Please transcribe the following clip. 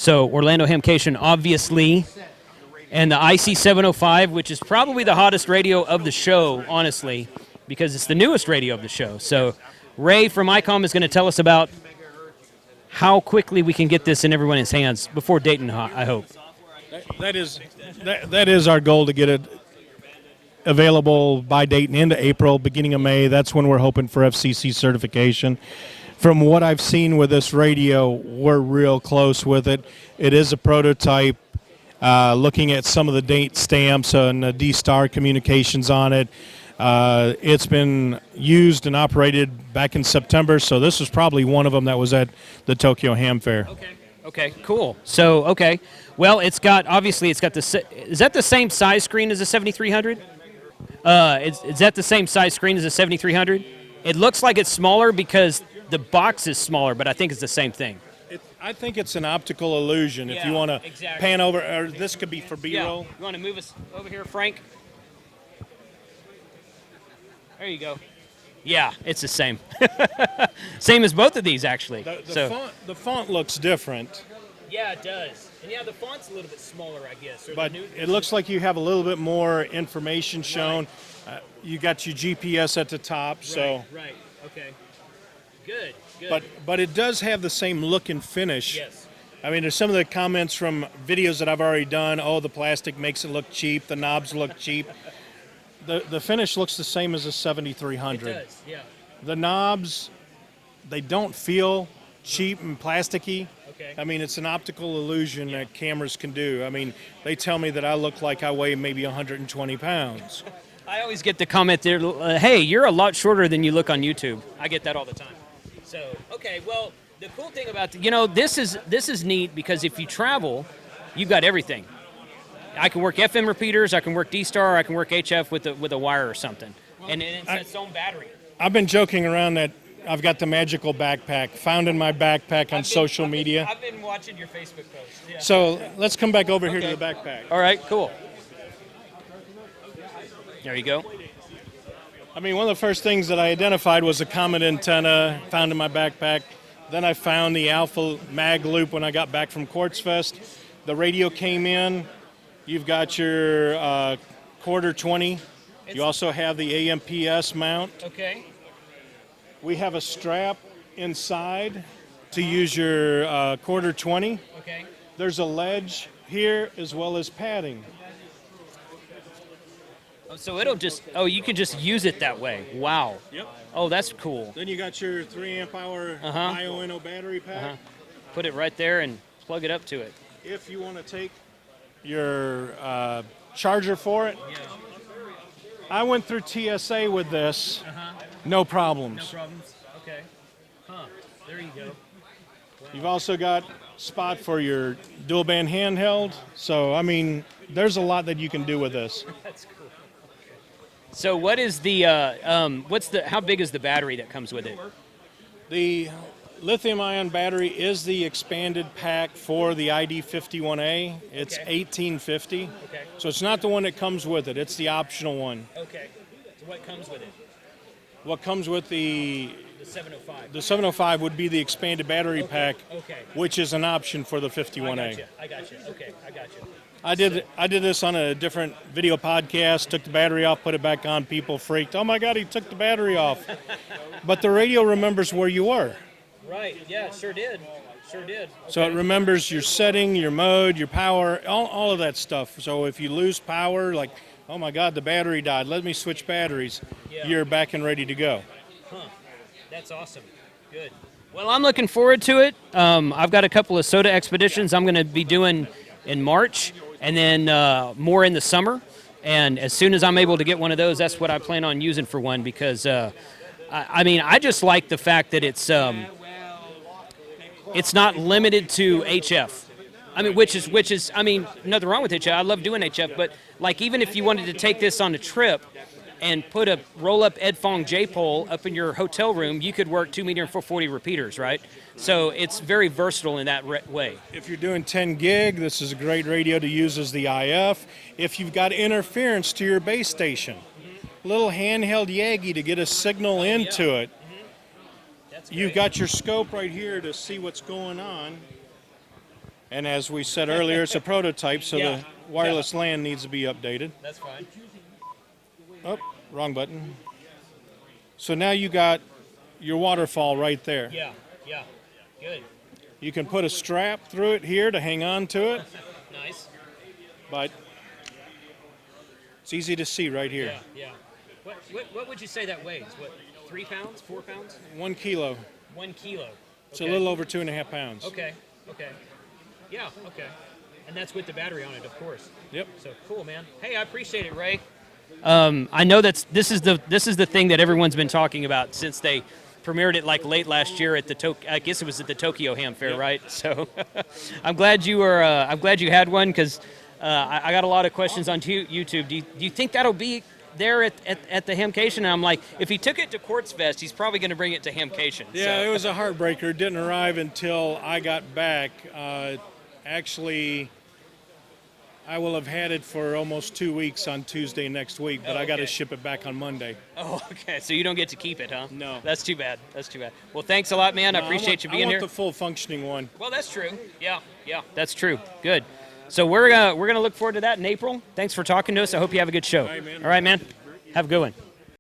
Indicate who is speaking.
Speaker 1: So Orlando Hamcation, obviously, and the IC 705, which is probably the hottest radio of the show, honestly, because it's the newest radio of the show. So Ray from ICOM is going to tell us about how quickly we can get this in everyone's hands before Dayton, I hope.
Speaker 2: That is our goal, to get it available by Dayton into April, beginning of May. That's when we're hoping for FCC certification. From what I've seen with this radio, we're real close with it. It is a prototype. Looking at some of the date stamps and D-Star communications on it, it's been used and operated back in September, so this was probably one of them that was at the Tokyo Ham Fair.
Speaker 1: Okay, cool. So, okay. Well, it's got the, is that the same size screen as a 7300? Is that the same size screen as a 7300? It looks like it's smaller because the box is smaller, but I think it's the same thing.
Speaker 2: I think it's an optical illusion. If you want to pan over, or this could be for B-roll.
Speaker 1: Yeah. You want to move us over here, Frank? There you go. Yeah, it's the same. Same as both of these, actually.
Speaker 2: The font looks different.
Speaker 1: Yeah, it does. And yeah, the font's a little bit smaller, I guess.
Speaker 2: But it looks like you have a little bit more information shown. Right. You got your GPS at the top.
Speaker 1: Right. Okay. Good.
Speaker 2: But it does have the same look and finish.
Speaker 1: Yes.
Speaker 2: I mean, there's some of the comments from videos that I've already done. Oh, the plastic makes it look cheap. The knobs look cheap. The finish looks the same as a 7300.
Speaker 1: It does, yeah.
Speaker 2: The knobs, they don't feel cheap and plasticky.
Speaker 1: Okay.
Speaker 2: I mean, it's an optical illusion that cameras can do. I mean, they tell me that I look like I weigh maybe 120 pounds.
Speaker 1: I always get the comment there, hey, you're a lot shorter than you look on YouTube. I get that all the time. So, okay, well, the cool thing about, this is neat because if you travel, you've got everything. I can work FM repeaters, I can work D-Star, I can work HF with a wire or something. And it's its own battery.
Speaker 2: I've been joking around that I've got the magical backpack, found in my backpack on social media.
Speaker 1: I've been watching your Facebook posts. Yeah.
Speaker 2: So let's come back over here to the backpack.
Speaker 1: All right, cool. There you go.
Speaker 2: I mean, one of the first things that I identified was a Comet antenna found in my backpack. Then I found the Alpha mag loop when I got back from Quartz Fest. The radio came in. You've got your quarter 20. You also have the AMPS mount.
Speaker 1: Okay.
Speaker 2: We have a strap inside to use your quarter 20.
Speaker 1: Okay.
Speaker 2: There's a ledge here as well as padding.
Speaker 1: So you can just use it that way. Wow.
Speaker 2: Yep.
Speaker 1: Oh, that's cool.
Speaker 2: Then you got your 3 amp hour IONO battery pack.
Speaker 1: Put it right there and plug it up to it.
Speaker 2: If you want to take your charger for it, I went through TSA with this. No problems.
Speaker 1: No problems. Okay. There you go. Wow.
Speaker 2: You've also got spot for your dual band handheld. So, I mean, there's a lot that you can do with this.
Speaker 1: That's cool. So what is the, how big is the battery that comes with it?
Speaker 2: The lithium-ion battery is the expanded pack for the ID51A. It's $1850.
Speaker 1: Okay.
Speaker 2: So it's not the one that comes with it. It's the optional one.
Speaker 1: Okay. So what comes with it?
Speaker 2: What comes with the
Speaker 1: 705.
Speaker 2: The 705 would be the expanded battery pack, which is an option for the 51A.
Speaker 1: I got you. Okay, I got you.
Speaker 2: I did this on a different video podcast, took the battery off, put it back on. People freaked. Oh, my God, he took the battery off. But the radio remembers where you were.
Speaker 1: Right, yeah, sure did. Okay.
Speaker 2: So it remembers your setting, your mode, your power, all of that stuff. So if you lose power, like, oh, my God, the battery died, let me switch batteries, you're back and ready to go.
Speaker 1: That's awesome. Good. Well, I'm looking forward to it. I've got a couple of soda expeditions I'm going to be doing in March, and then more in the summer. And as soon as I'm able to get one of those, that's what I plan on using for one, because I just like the fact that it's not limited to HF. I mean, which is nothing wrong with HF. I love doing HF, but like even if you wanted to take this on a trip and put a roll-up Ed Fong J-pole up in your hotel room, you could work 2 meter and 440 repeaters, right? So it's very versatile in that way.
Speaker 2: If you're doing 10 gig, this is a great radio to use as the IF. If you've got interference to your base station, little handheld Yagi to get a signal into it. You've got your scope right here to see what's going on. And as we said earlier, it's a prototype, so
Speaker 1: Yeah.
Speaker 2: the wireless LAN needs to be updated.
Speaker 1: That's fine.
Speaker 2: Oh, wrong button. So now you got your waterfall right there.
Speaker 1: Yeah, yeah. Good.
Speaker 2: You can put a strap through it here to hang on to it,
Speaker 1: Nice.
Speaker 2: but it's easy to see right here.
Speaker 1: Yeah, yeah. What would you say that weighs? What, 3 pounds, 4 pounds?
Speaker 2: 1 kilo.
Speaker 1: 1 kilo.
Speaker 2: It's a little over 2.5 pounds.
Speaker 1: Okay, okay. Yeah, okay. And that's with the battery on it, of course.
Speaker 2: Yep.
Speaker 1: So cool, man. Hey, I appreciate it, Ray. I know this is the thing that everyone's been talking about since they premiered it like late last year at the I guess it was at the Tokyo Ham Fair,
Speaker 2: Yep.
Speaker 1: right? So I'm glad you were. I'm glad you had one because I got a lot of questions on YouTube. Do you think that'll be there at the Hamcation? And I'm like, if he took it to Quartzfest, he's probably going to bring it to Hamcation.
Speaker 2: Yeah,
Speaker 1: so.
Speaker 2: it was a heartbreaker. It didn't arrive until I got back. Actually, I will have had it for almost 2 weeks on Tuesday next week, but
Speaker 1: Oh,
Speaker 2: I got to
Speaker 1: okay.
Speaker 2: ship it back on Monday.
Speaker 1: Oh, okay. So you don't get to keep it, huh?
Speaker 2: No.
Speaker 1: That's too bad. That's too bad. Well, thanks a lot, man. I appreciate you being
Speaker 2: I want
Speaker 1: here.
Speaker 2: the full functioning one.
Speaker 1: Well, that's true. Yeah, that's true. Good. So we're gonna look forward to that in April. Thanks for talking to us. I hope you have a good show.
Speaker 2: All right, man.
Speaker 1: All right, man. Have a good one.